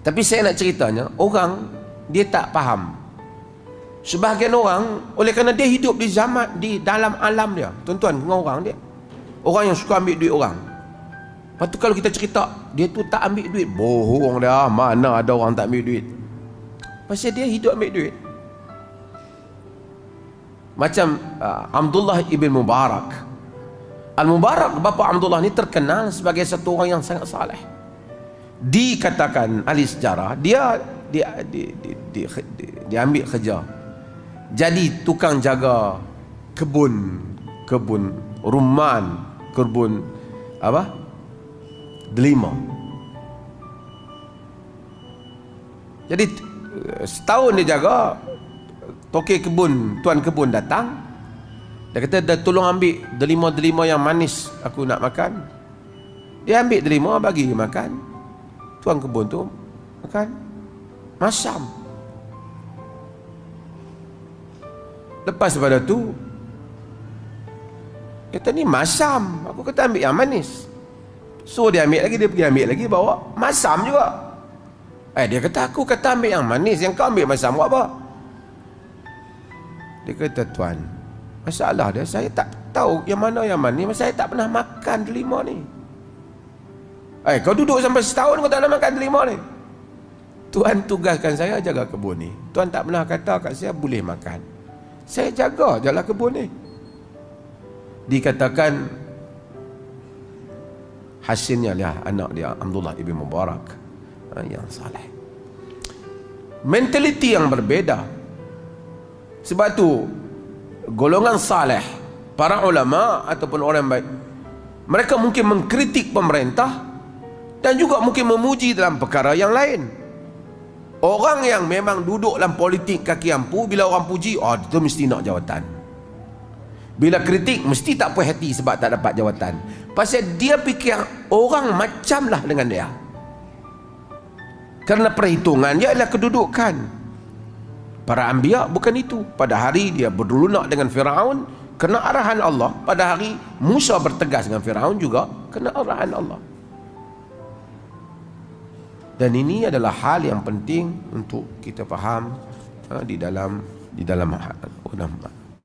Tapi saya nak ceritanya, orang dia tak faham. Sebahagian orang, oleh kerana dia hidup di zaman, di dalam alam dia, tuan-tuan, dengan orang dia, orang yang suka ambil duit orang. Lepas tu kalau kita cerita dia tu tak ambil duit, bohong dia. Mana ada orang tak ambil duit? Pasal dia hidup ambil duit. Macam Abdullah ibn Mubarak. Al-Mubarak, bapa Abdullah ni terkenal sebagai satu orang yang sangat saleh. Dikatakan ahli sejarah, dia ambil kerja jadi tukang jaga kebun rumman, kebun apa? Delima. Jadi setahun dia jaga, tokek kebun, tuan kebun datang, dia kata, dah tolong ambil delima-delima yang manis, aku nak makan. Dia ambil delima, bagi makan. Tuan kebun tu makan, masam. Lepas daripada tu, kata ni masam, aku kata ambil yang manis. So dia ambil lagi, dia pergi ambil lagi, bawa masam juga. Dia kata, aku kata ambil yang manis, yang kau ambil masam buat apa? Dia kata, tuan, masalah dia, saya tak tahu yang mana yang manis, saya tak pernah makan delima ni. Kau duduk sampai setahun kau tak pernah makan delima ni. Tuan tugaskan saya jaga kebun ni. Tuan tak pernah kata kat saya boleh makan. Saya jaga jalan kebun ni. Dikatakan hasilnya lihat anak dia Abdullah ibn Mubarak yang saleh. Mentaliti yang berbeza. Sebab tu golongan saleh, para ulama ataupun orang baik, mereka mungkin mengkritik pemerintah dan juga mungkin memuji dalam perkara yang lain. Orang yang memang duduk dalam politik kaki ampu, bila orang puji, dia mesti nak jawatan. Bila kritik, mesti tak puas hati sebab tak dapat jawatan. Pasal dia fikir orang macamlah dengan dia. Kerana perhitungan dia adalah kedudukan. Para anbiya bukan itu. Pada hari dia berlunak dengan Firaun, kena arahan Allah. Pada hari Musa bertegas dengan Firaun juga kena arahan Allah. Dan ini adalah hal yang penting untuk kita faham di dalam